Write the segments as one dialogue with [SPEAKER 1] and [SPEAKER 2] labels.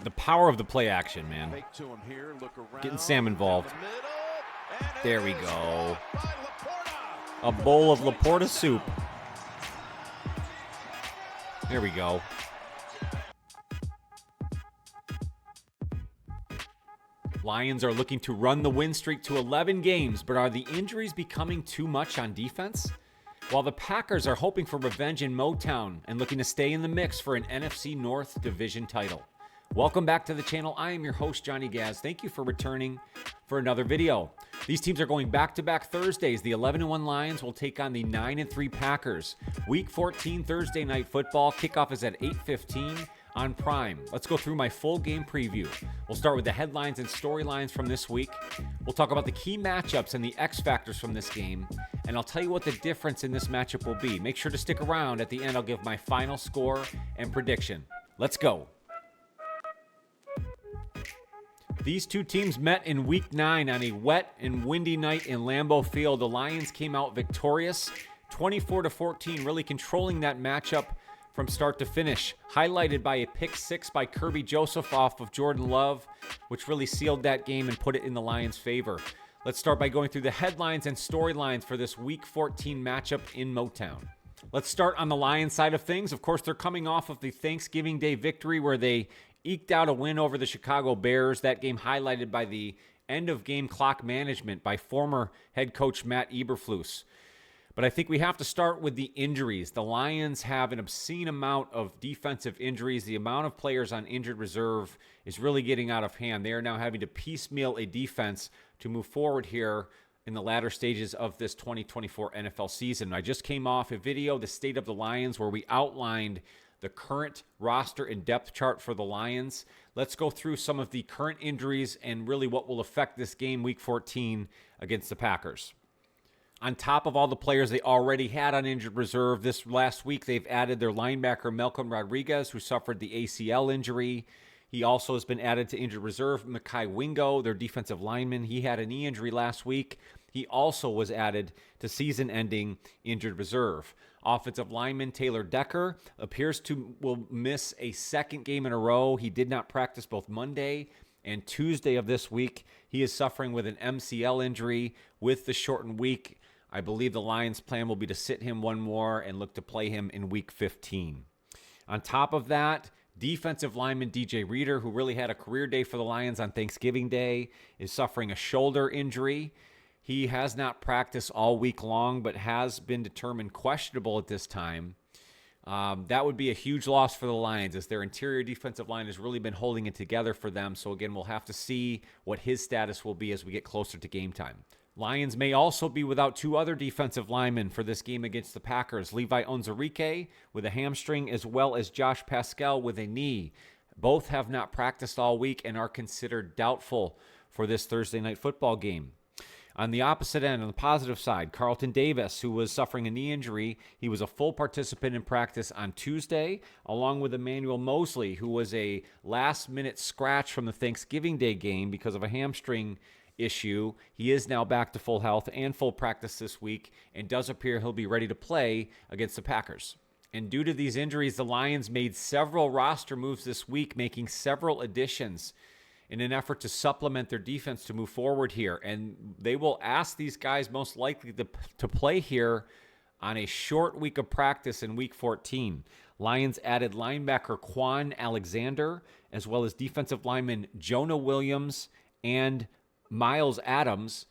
[SPEAKER 1] The power of the play action, man. Getting Sam involved. There we go. A bowl of Laporta soup. There we go. Lions are looking to run the win streak to 11 games, but are the injuries becoming too much on defense? While the Packers are hoping for revenge in Motown and looking to stay in the mix for an NFC North division title. Welcome back to the channel. I am your host, Johnny Gaz. Thank you for returning for another video. These teams are going back-to-back Thursdays. The 11-1 Lions will take on the 9-3 Packers. Week 14 Thursday night football. Kickoff is at 8:15 on Prime. Let's go through my full game preview. We'll start with the headlines and storylines from this week. We'll talk about the key matchups and the X factors from this game, and I'll tell you what the difference in this matchup will be. Make sure to stick around. At the end, I'll give my final score and prediction. Let's go. These two teams met in Week 9 on a wet and windy night in Lambeau Field. The Lions came out victorious, 24-14, really controlling that matchup from start to finish, highlighted by a pick six by Kirby Joseph off of Jordan Love, which really sealed that game and put it in the Lions' favor. Let's start by going through the headlines and storylines for this Week 14 matchup in Motown. Let's start on the Lions side of things. Of course, they're coming off of the Thanksgiving Day victory where they eked out a win over the Chicago Bears. That game highlighted by the end-of-game clock management by former head coach Matt Eberflus. But I think we have to start with the injuries. The Lions have an obscene amount of defensive injuries. The amount of players on injured reserve is really getting out of hand. They are now having to piecemeal a defense to move forward here in the latter stages of this 2024 NFL season. I just came off a video, The State of the Lions, where we outlined the current roster and depth chart for the Lions. Let's go through some of the current injuries and really what will affect this game Week 14 against the Packers. On top of all the players they already had on injured reserve, this last week they've added their linebacker Malcolm Rodriguez, who suffered the ACL injury. He also has been added to injured reserve. Mekhi Wingo, their defensive lineman, he had a knee injury last week. He also was added to season-ending injured reserve. Offensive lineman Taylor Decker appears to will miss a second game in a row. He did not practice both Monday and Tuesday of this week. He is suffering with an MCL injury. With the shortened week, I believe the Lions' plan will be to sit him one more and look to play him in Week 15. On top of that, defensive lineman DJ Reader, who really had a career day for the Lions on Thanksgiving Day, is suffering a shoulder injury. He has not practiced all week long, but has been determined questionable at this time. That would be a huge loss for the Lions, as their interior defensive line has really been holding it together for them. So again, we'll have to see what his status will be as we get closer to game time. Lions may also be without two other defensive linemen for this game against the Packers. Levi Onwuzurike with a hamstring, as well as Josh Paschal with a knee. Both have not practiced all week and are considered doubtful for this Thursday night football game. On the opposite end, on the positive side, Carlton Davis, who was suffering a knee injury, he was a full participant in practice on Tuesday, along with Emmanuel Mosley, who was a last-minute scratch from the Thanksgiving Day game because of a hamstring issue. He is now back to full health and full practice this week, and does appear he'll be ready to play against the Packers. And due to these injuries, the Lions made several roster moves this week, making several additions in an effort to supplement their defense to move forward here. And they will ask these guys most likely to play here on a short week of practice in Week 14. Lions added linebacker Quan Alexander, as well as defensive lineman Jonah Williams and Miles Adams.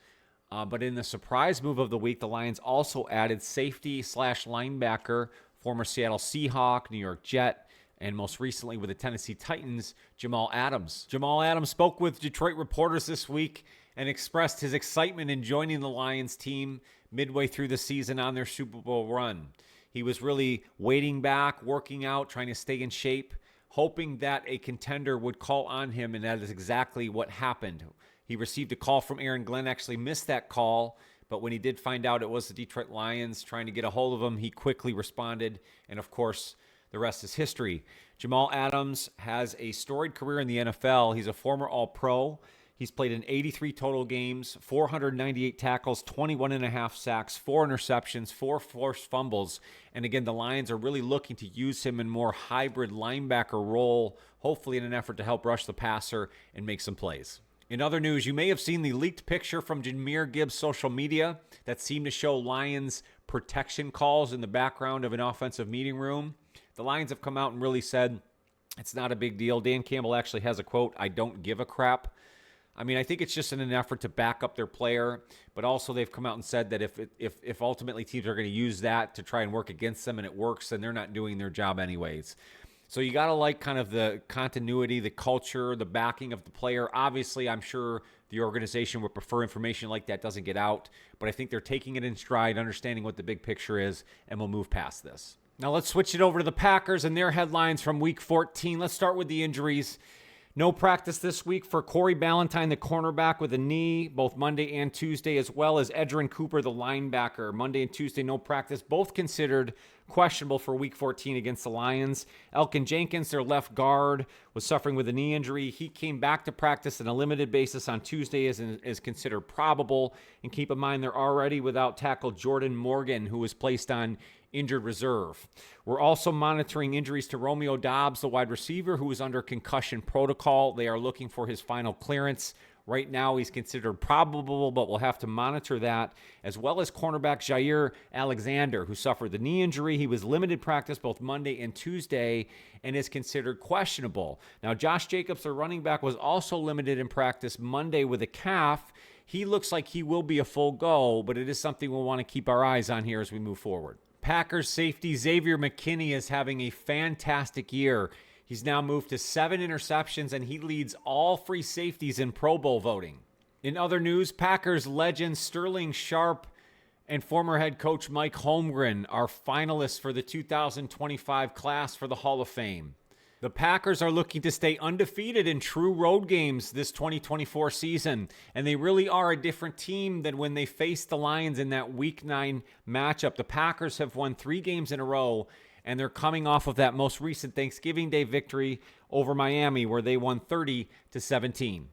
[SPEAKER 1] But in the surprise move of the week, the Lions also added safety/linebacker, former Seattle Seahawk, New York Jet, and most recently with the Tennessee Titans, Jamal Adams. Jamal Adams spoke with Detroit reporters this week and expressed his excitement in joining the Lions team midway through the season on their Super Bowl run. He was really waiting back, working out, trying to stay in shape, hoping that a contender would call on him, and that is exactly what happened. He received a call from Aaron Glenn, actually missed that call, but when he did find out it was the Detroit Lions trying to get a hold of him, he quickly responded, and of course, the rest is history. Jamal Adams has a storied career in the NFL. He's a former All-Pro. He's played in 83 total games, 498 tackles, 21 and a half sacks, 4 interceptions, 4 forced fumbles. And again, the Lions are really looking to use him in more hybrid linebacker role, hopefully in an effort to help rush the passer and make some plays. In other news, you may have seen the leaked picture from Jahmyr Gibbs' social media that seemed to show Lions protection calls in the background of an offensive meeting room. The Lions have come out and really said it's not a big deal. Dan Campbell actually has a quote, "I don't give a crap." I mean, I think it's just in an effort to back up their player, but also they've come out and said that if ultimately teams are going to use that to try and work against them and it works, then they're not doing their job anyways. So you got to like kind of the continuity, the culture, the backing of the player. Obviously, I'm sure the organization would prefer information like that doesn't get out, but I think they're taking it in stride, understanding what the big picture is, and we'll move past this. Now let's switch it over to the Packers and their headlines from Week 14. Let's start with the injuries. No practice this week for Corey Ballantyne, the cornerback, with a knee, both Monday and Tuesday, as well as Edgerrin Cooper, the linebacker. Monday and Tuesday, no practice, both considered questionable for Week 14 against the Lions. Elkin Jenkins, their left guard, was suffering with a knee injury. He came back to practice on a limited basis on Tuesday as is considered probable. And keep in mind, they're already without tackle Jordan Morgan, who was placed on injured reserve. We're also monitoring injuries to Romeo Doubs, the wide receiver, who is under concussion protocol. They are looking for his final clearance. Right now, he's considered probable, but we'll have to monitor that, as well as cornerback Jair Alexander, who suffered the knee injury. He was limited practice both Monday and Tuesday and is considered questionable. Now, Josh Jacobs, their running back, was also limited in practice Monday with a calf. He looks like he will be a full go, but it is something we'll want to keep our eyes on here as we move forward. Packers safety Xavier McKinney is having a fantastic year. He's now moved to 7 interceptions, and he leads all free safeties in Pro Bowl voting. In other news, Packers legend Sterling Sharp and former head coach Mike Holmgren are finalists for the 2025 class for the Hall of Fame. The Packers are looking to stay undefeated in true road games this 2024 season, and they really are a different team than when they faced the Lions in that Week 9 matchup. The Packers have won 3 games in a row, and they're coming off of that most recent Thanksgiving Day victory over Miami, where they won 30-17.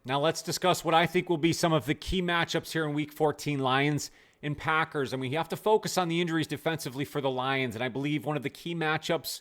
[SPEAKER 1] Now let's discuss what I think will be some of the key matchups here in Week 14, Lions and Packers. And we have to focus on the injuries defensively for the Lions, and I believe one of the key matchups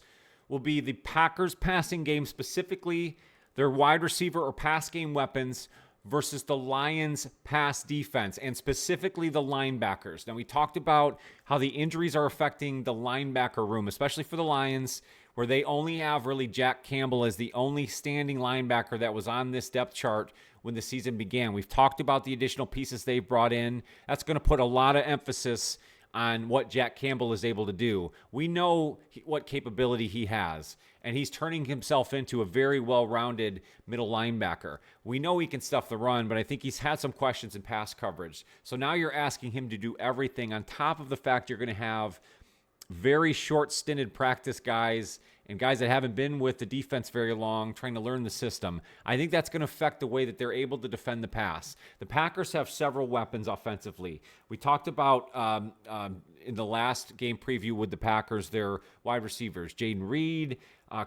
[SPEAKER 1] will be the Packers passing game, specifically their wide receiver or pass game weapons versus the Lions pass defense, and specifically the linebackers. Now, we talked about how the injuries are affecting the linebacker room, especially for the Lions, where they only have really Jack Campbell as the only standing linebacker that was on this depth chart when the season began. We've talked about the additional pieces they've brought in. That's going to put a lot of emphasis on what Jack Campbell is able to do. We know what capability he has, and he's turning himself into a very well-rounded middle linebacker. We know he can stuff the run, but I think he's had some questions in pass coverage. So now you're asking him to do everything on top of the fact you're going to have very short-stinted practice guys and guys that haven't been with the defense very long trying to learn the system. I think that's going to affect the way that they're able to defend the pass. The Packers have several weapons offensively. We talked about in the last game preview with the Packers, their wide receivers, Jaden Reed,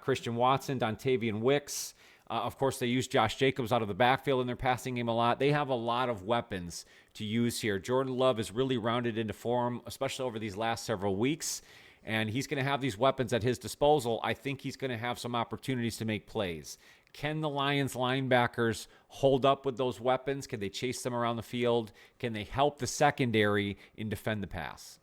[SPEAKER 1] Christian Watson, Dontavian Wicks. Of course, they use Josh Jacobs out of the backfield in their passing game a lot. They have a lot of weapons to use here. Jordan Love is really rounded into form, especially over these last several weeks, and he's going to have these weapons at his disposal. I think he's going to have some opportunities to make plays. Can the Lions linebackers hold up with those weapons? Can they chase them around the field? Can they help the secondary in defend the pass?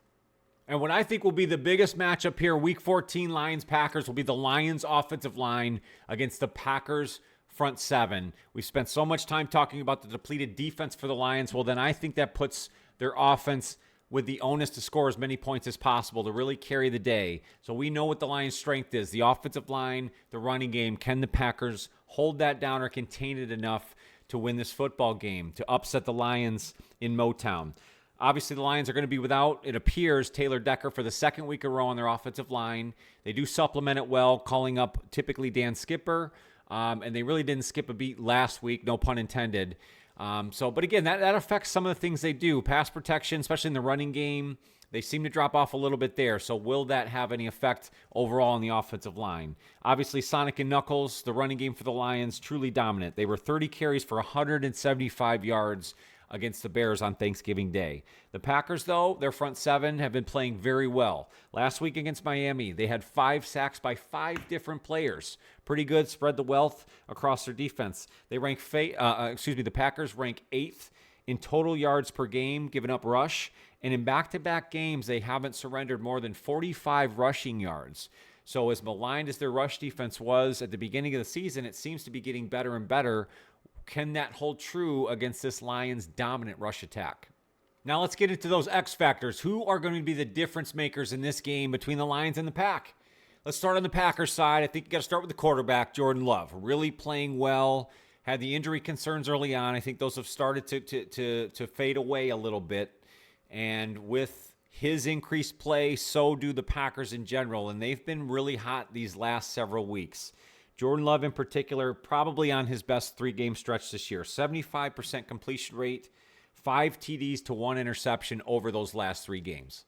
[SPEAKER 1] And what I think will be the biggest matchup here, Week 14 Lions-Packers, will be the Lions' offensive line against the Packers' front seven. We've spent so much time talking about the depleted defense for the Lions. Well, then I think that puts their offense with the onus to score as many points as possible to really carry the day. So we know what the Lions' strength is, the offensive line, the running game. Can the Packers hold that down or contain it enough to win this football game, to upset the Lions in Motown? Obviously, the Lions are going to be without, it appears, Taylor Decker for the second week in a row on their offensive line. They do supplement it well, calling up typically Dan Skipper, and they really didn't skip a beat last week, no pun intended. But again, that affects some of the things they do. Pass protection, especially in the running game. They seem to drop off a little bit there. So will that have any effect overall on the offensive line? Obviously, Sonic and Knuckles, the running game for the Lions, truly dominant. They were 30 carries for 175 yards against the Bears on Thanksgiving Day. The Packers, though, their front seven have been playing very well. Last week against Miami, they had 5 sacks by 5 different players. Pretty good, spread the wealth across their defense. They rank, the Packers rank 8th in total yards per game, given up rush. And in back-to-back games, they haven't surrendered more than 45 rushing yards. So as maligned as their rush defense was at the beginning of the season, it seems to be getting better and better. Can that hold true against this Lions' dominant rush attack? Now let's get into those X factors. Who are going to be the difference makers in this game between the Lions and the Pack? Let's start on the Packers side. I think you got to start with the quarterback, Jordan Love. Really playing well. Had the injury concerns early on. I think those have started to fade away a little bit. And with his increased play, so do the Packers in general. And they've been really hot these last several weeks. Jordan Love in particular, probably on his best 3-game stretch this year. 75% completion rate, 5 TDs to 1 interception over those last 3 games.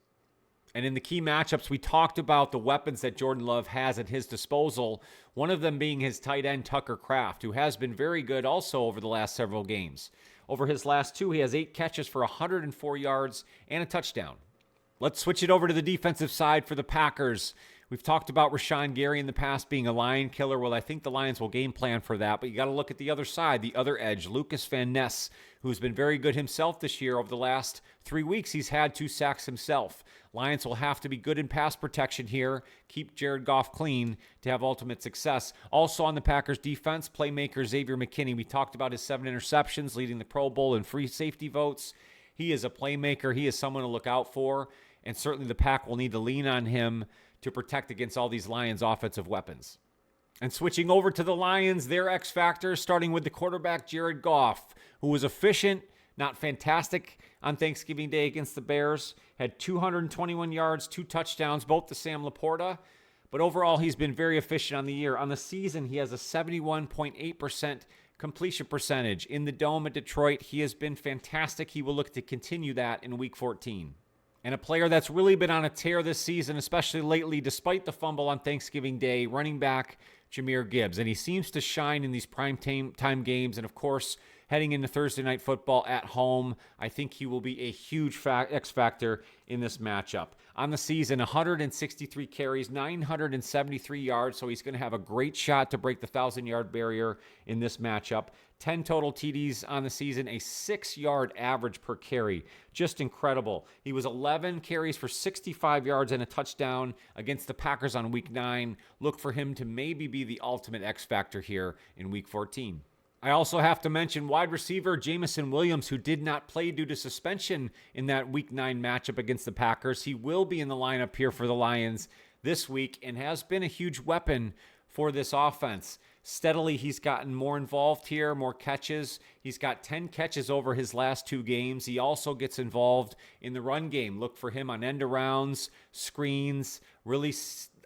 [SPEAKER 1] And in the key matchups, we talked about the weapons that Jordan Love has at his disposal, one of them being his tight end, Tucker Kraft, who has been very good also over the last several games. Over his last 2, he has 8 catches for 104 yards and a touchdown. Let's switch it over to the defensive side for the Packers. We've talked about Rashawn Gary in the past being a lion killer. Well, I think the Lions will game plan for that, but you got to look at the other side, the other edge, Lucas Van Ness, who's been very good himself this year. Over the last 3 weeks, he's had 2 sacks himself. Lions will have to be good in pass protection here, keep Jared Goff clean to have ultimate success. Also on the Packers defense, playmaker Xavier McKinney. We talked about his 7 interceptions, leading the Pro Bowl in free safety votes. He is a playmaker. He is someone to look out for, and certainly the Pack will need to lean on him to protect against all these Lions offensive weapons. And switching over to the Lions, their X factors, starting with the quarterback, Jared Goff, who was efficient, not fantastic on Thanksgiving Day against the Bears, had 221 yards, 2 touchdowns, both to Sam Laporta. But overall, he's been very efficient on the year. On the season, he has a 71.8% completion percentage. In the Dome at Detroit, he has been fantastic. He will look to continue that in Week 14. And a player that's really been on a tear this season, especially lately, despite the fumble on Thanksgiving Day, running back Jahmyr Gibbs. And he seems to shine in these prime time games. And, of course, heading into Thursday Night Football at home, I think he will be a huge X factor in this matchup. On the season, 163 carries, 973 yards, so he's going to have a great shot to break the 1,000-yard barrier in this matchup. 10 total TDs on the season, a 6-yard average per carry. Just incredible. He was 11 carries for 65 yards and a touchdown against the Packers on Week 9. Look for him to maybe be the ultimate X factor here in Week 14. I also have to mention wide receiver Jameson Williams, who did not play due to suspension in that Week 9 matchup against the Packers. He will be in the lineup here for the Lions this week and has been a huge weapon for this offense. Steadily, he's gotten more involved here, more catches. He's got 10 catches over his last 2 games. He also gets involved in the run game. Look for him on end arounds, screens. Really,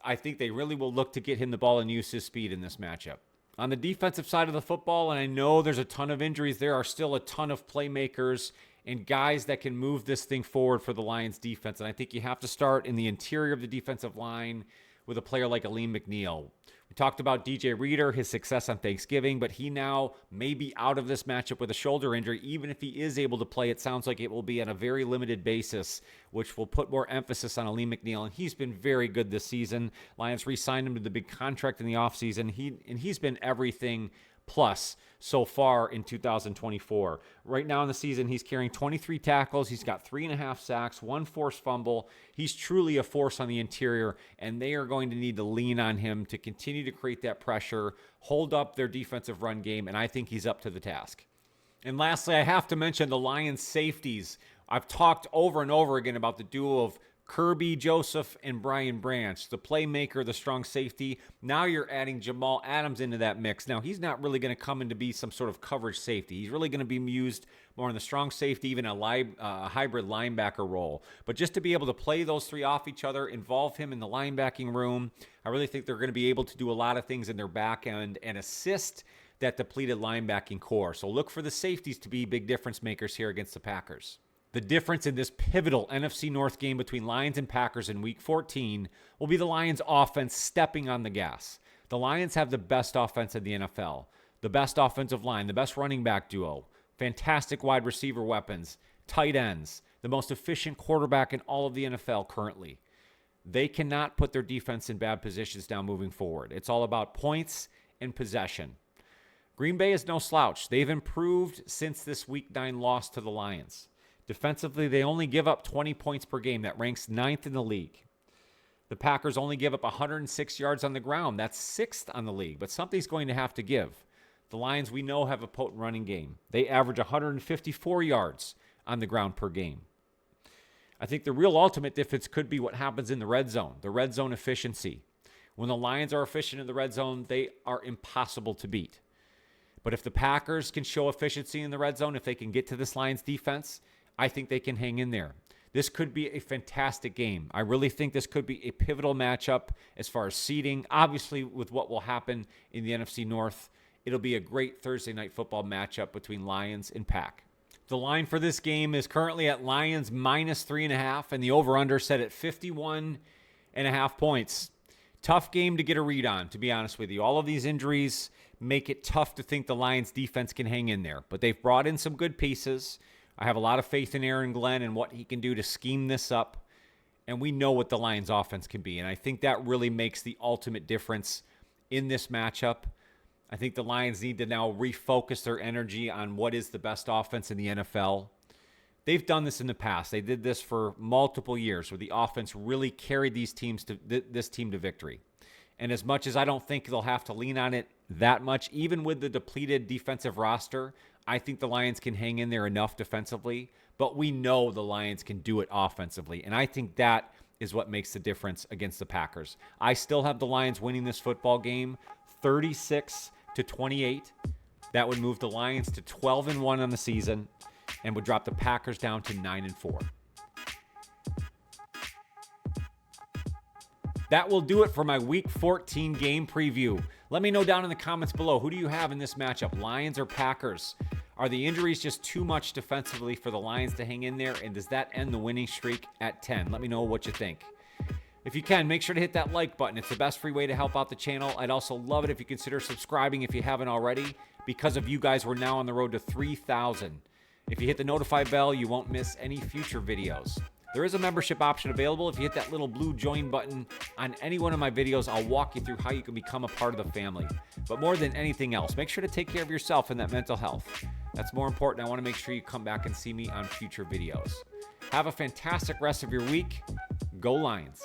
[SPEAKER 1] I think they really will look to get him the ball and use his speed in this matchup. On the defensive side of the football, and I know there's a ton of injuries, there are still a ton of playmakers and guys that can move this thing forward for the Lions defense. And I think you have to start in the interior of the defensive line with a player like Aleem McNeil. We talked about DJ Reader, his success on Thanksgiving, but he now may be out of this matchup with a shoulder injury. Even if he is able to play, it sounds like it will be on a very limited basis, which will put more emphasis on Aleem McNeil. And he's been very good this season. Lions re-signed him to the big contract in the offseason. He's been everything plus so far in 2024. Right now in the season, he's carrying 23 tackles. He's got 3.5 sacks, 1 forced fumble. He's truly a force on the interior, and they are going to need to lean on him to continue to create that pressure, hold up their defensive run game, and I think he's up to the task. And lastly, I have to mention the Lions safeties. I've talked over and over again about the duo of Kirby Joseph and Brian Branch, the playmaker, the strong safety. Now you're adding Jamal Adams into that mix. Now, he's not really going to come in to be some sort of coverage safety. He's really going to be used more in the strong safety, even a hybrid linebacker role. But just to be able to play those 3 off each other, involve him in the linebacking room, I really think they're going to be able to do a lot of things in their back end and assist that depleted linebacking core. So look for the safeties to be big difference makers here against the Packers. The difference in this pivotal NFC North game between Lions and Packers in Week 14 will be the Lions' offense stepping on the gas. The Lions have the best offense in the NFL, the best offensive line, the best running back duo, fantastic wide receiver weapons, tight ends, the most efficient quarterback in all of the NFL currently. They cannot put their defense in bad positions now moving forward. It's all about points and possession. Green Bay is no slouch. They've improved since this Week 9 loss to the Lions. Defensively, they only give up 20 points per game. That ranks 9th in the league. The Packers only give up 106 yards on the ground. That's 6th on the league, but something's going to have to give. The Lions, we know, have a potent running game. They average 154 yards on the ground per game. I think the real ultimate difference could be what happens in the red zone, the red zone efficiency. When the Lions are efficient in the red zone, they are impossible to beat. But if the Packers can show efficiency in the red zone, if they can get to this Lions defense, I think they can hang in there. This could be a fantastic game. I really think this could be a pivotal matchup as far as seeding. Obviously, with what will happen in the NFC North, it'll be a great Thursday night football matchup between Lions and Pack. The line for this game is currently at Lions -3.5, and the over-under set at 51.5 points. Tough game to get a read on, to be honest with you. All of these injuries make it tough to think the Lions defense can hang in there, but they've brought in some good pieces. I have a lot of faith in Aaron Glenn and what he can do to scheme this up. And we know what the Lions offense can be. And I think that really makes the ultimate difference in this matchup. I think the Lions need to now refocus their energy on what is the best offense in the NFL. They've done this in the past. They did this for multiple years where the offense really carried this team to victory. And as much as I don't think they'll have to lean on it that much, even with the depleted defensive roster, I think the Lions can hang in there enough defensively, but we know the Lions can do it offensively. And I think that is what makes the difference against the Packers. I still have the Lions winning this football game 36-28. That would move the Lions to 12-1 on the season and would drop the Packers down to 9-4. That will do it for my Week 14 game preview. Let me know down in the comments below, who do you have in this matchup, Lions or Packers? Are the injuries just too much defensively for the Lions to hang in there, and does that end the winning streak at 10? Let me know what you think. If you can, make sure to hit that like button. It's the best free way to help out the channel. I'd also love it if you consider subscribing if you haven't already. Because of you guys, we're now on the road to 3,000. If you hit the notify bell, you won't miss any future videos. There is a membership option available. If you hit that little blue join button on any one of my videos, I'll walk you through how you can become a part of the family. But more than anything else, make sure to take care of yourself and that mental health. That's more important. I want to make sure you come back and see me on future videos. Have a fantastic rest of your week. Go Lions.